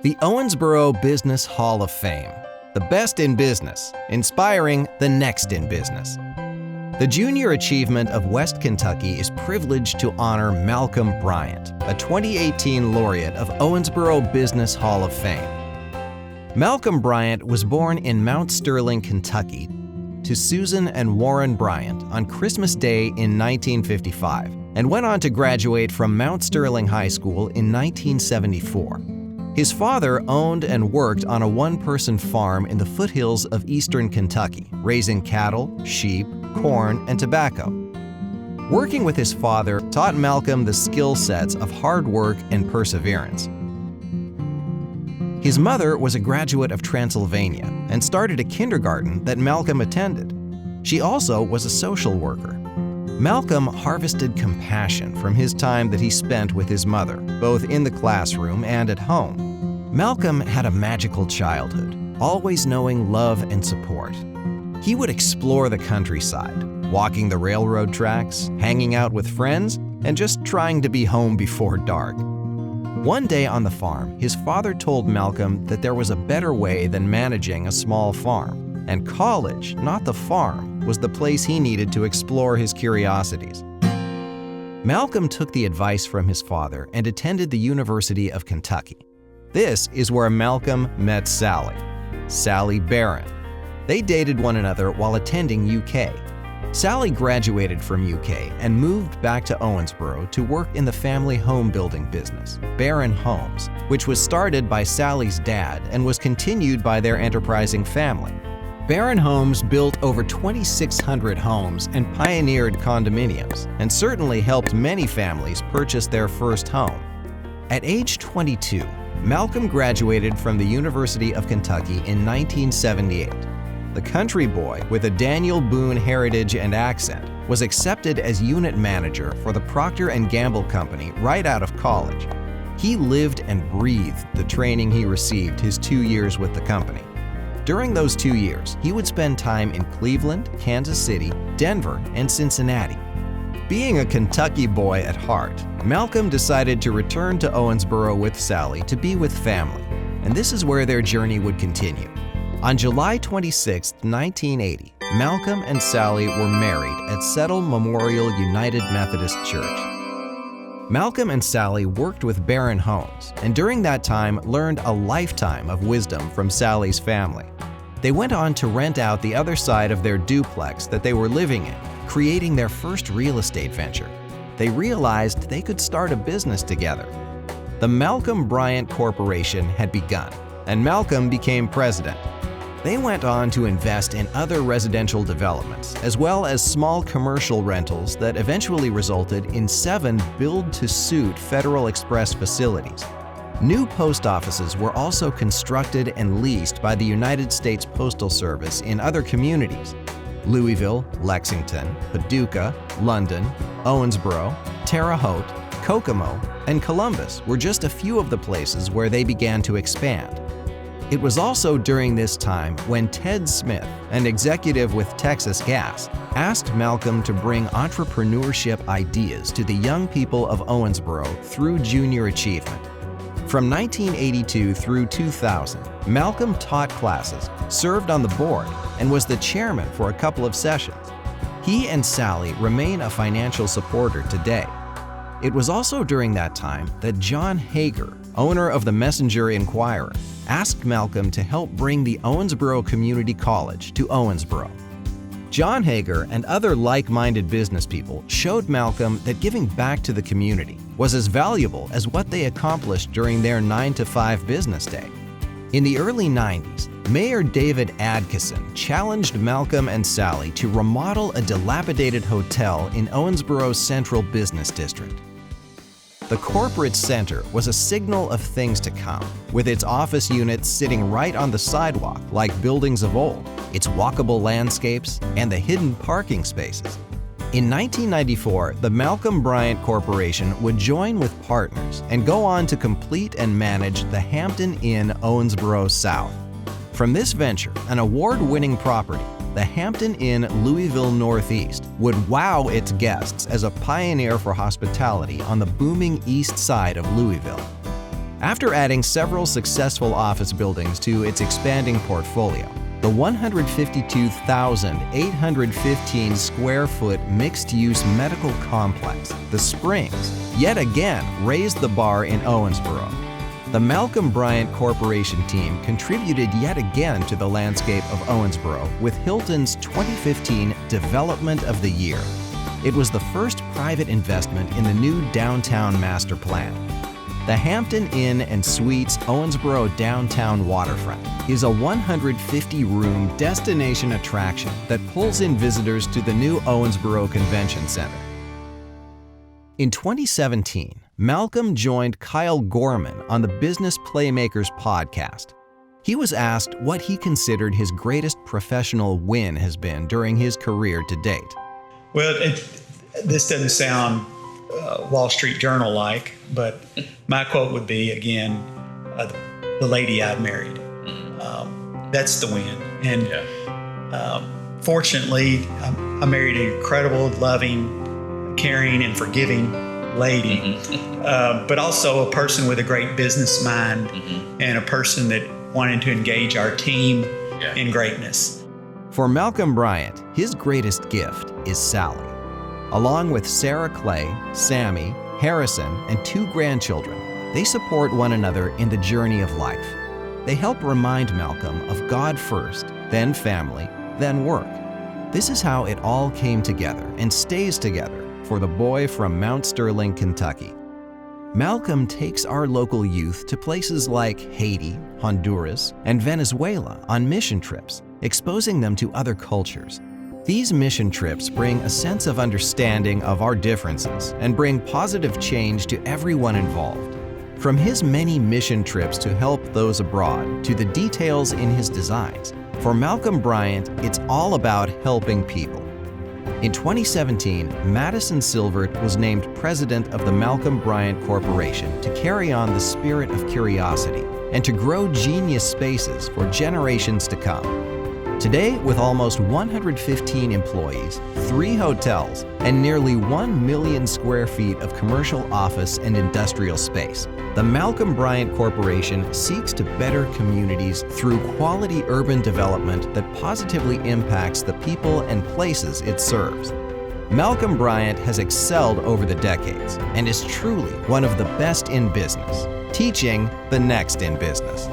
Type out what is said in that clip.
The Owensboro Business Hall of Fame. The best in business, inspiring the next in business. The Junior Achievement of West Kentucky is privileged to honor Malcolm Bryant, a 2018 laureate of Owensboro Business Hall of Fame. Malcolm Bryant was born in Mount Sterling, Kentucky, to Susan and Warren Bryant on Christmas Day in 1955, and went on to graduate from Mount Sterling High School in 1974. His father owned and worked on a one-person farm in the foothills of eastern Kentucky, raising cattle, sheep, corn, and tobacco. Working with his father taught Malcolm the skill sets of hard work and perseverance. His mother was a graduate of Transylvania and started a kindergarten that Malcolm attended. She also was a social worker. Malcolm harvested compassion from his time that he spent with his mother, both in the classroom and at home. Malcolm had a magical childhood, always knowing love and support. He would explore the countryside, walking the railroad tracks, hanging out with friends, and just trying to be home before dark. One day on the farm, his father told Malcolm that there was a better way than managing a small farm, and college, not the farm, was the place he needed to explore his curiosities. Malcolm took the advice from his father and attended the University of Kentucky. This is where Malcolm met Sally Barron. They dated one another while attending UK. Sally graduated from UK and moved back to Owensboro to work in the family home building business, Barron Homes, which was started by Sally's dad and was continued by their enterprising family. Barron Homes built over 2,600 homes and pioneered condominiums, and certainly helped many families purchase their first home. At age 22, Malcolm graduated from the University of Kentucky in 1978. The country boy with a Daniel Boone heritage and accent was accepted as unit manager for the Procter & Gamble company right out of college. He lived and breathed the training he received his 2 years with the company. During those 2 years, he would spend time in Cleveland, Kansas City, Denver, and Cincinnati. Being a Kentucky boy at heart, Malcolm decided to return to Owensboro with Sally to be with family, and this is where their journey would continue. On July 26, 1980, Malcolm and Sally were married at Settle Memorial United Methodist Church. Malcolm and Sally worked with Barron Homes, and during that time learned a lifetime of wisdom from Sally's family. They went on to rent out the other side of their duplex that they were living in, creating their first real estate venture. They realized they could start a business together. The Malcolm Bryant Corporation had begun, and Malcolm became president. They went on to invest in other residential developments, as well as small commercial rentals that eventually resulted in 7 build-to-suit Federal Express facilities. New post offices were also constructed and leased by the United States Postal Service in other communities. Louisville, Lexington, Paducah, London, Owensboro, Terre Haute, Kokomo, and Columbus were just a few of the places where they began to expand. It was also during this time when Ted Smith, an executive with Texas Gas, asked Malcolm to bring entrepreneurship ideas to the young people of Owensboro through Junior Achievement. From 1982 through 2000, Malcolm taught classes, served on the board, and was the chairman for a couple of sessions. He and Sally remain a financial supporter today. It was also during that time that John Hager, owner of the Messenger Inquirer, asked Malcolm to help bring the Owensboro Community College to Owensboro. John Hager and other like-minded business people showed Malcolm that giving back to the community was as valuable as what they accomplished during their 9-to-5 business day. In the early 90s, Mayor David Adkison challenged Malcolm and Sally to remodel a dilapidated hotel in Owensboro's Central Business District. The corporate center was a signal of things to come, with its office units sitting right on the sidewalk like buildings of old, its walkable landscapes, and the hidden parking spaces. In 1994, the Malcolm Bryant Corporation would join with partners and go on to complete and manage the Hampton Inn Owensboro South. From this venture, an award-winning property, the Hampton Inn Louisville Northeast would wow its guests as a pioneer for hospitality on the booming east side of Louisville. After adding several successful office buildings to its expanding portfolio, the 152,815 square foot mixed-use medical complex, The Springs, yet again raised the bar in Owensboro. The Malcolm Bryant Corporation team contributed yet again to the landscape of Owensboro with Hilton's 2015 Development of the Year. It was the first private investment in the new downtown master plan. The Hampton Inn and Suites Owensboro Downtown Waterfront is a 150-room destination attraction that pulls in visitors to the new Owensboro Convention Center. In 2017, Malcolm joined Kyle Gorman on the Business Playmakers podcast. He was asked what he considered his greatest professional win has been during his career to date. Well, this doesn't sound Wall Street Journal-like, but my quote would be, again, the lady I'd married. That's the win. And fortunately, I married an incredible, loving, caring, and forgiving lady, but also a person with a great business mind and a person that wanted to engage our team in greatness. For Malcolm Bryant, his greatest gift is Sally. Along with Sarah Clay, Sammy, Harrison, and 2 grandchildren, they support one another in the journey of life. They help remind Malcolm of God first, then family, then work. This is how it all came together and stays together for the boy from Mount Sterling, Kentucky. Malcolm takes our local youth to places like Haiti, Honduras, and Venezuela on mission trips, exposing them to other cultures. These mission trips bring a sense of understanding of our differences and bring positive change to everyone involved. From his many mission trips to help those abroad to the details in his designs, for Malcolm Bryant, it's all about helping people. In 2017, Madison Silvert was named president of the Malcolm Bryant Corporation to carry on the spirit of curiosity and to grow genius spaces for generations to come. Today, with almost 115 employees, 3 hotels, and nearly 1 million square feet of commercial office and industrial space, the Malcolm Bryant Corporation seeks to better communities through quality urban development that positively impacts the people and places it serves. Malcolm Bryant has excelled over the decades and is truly one of the best in business, teaching the next in business.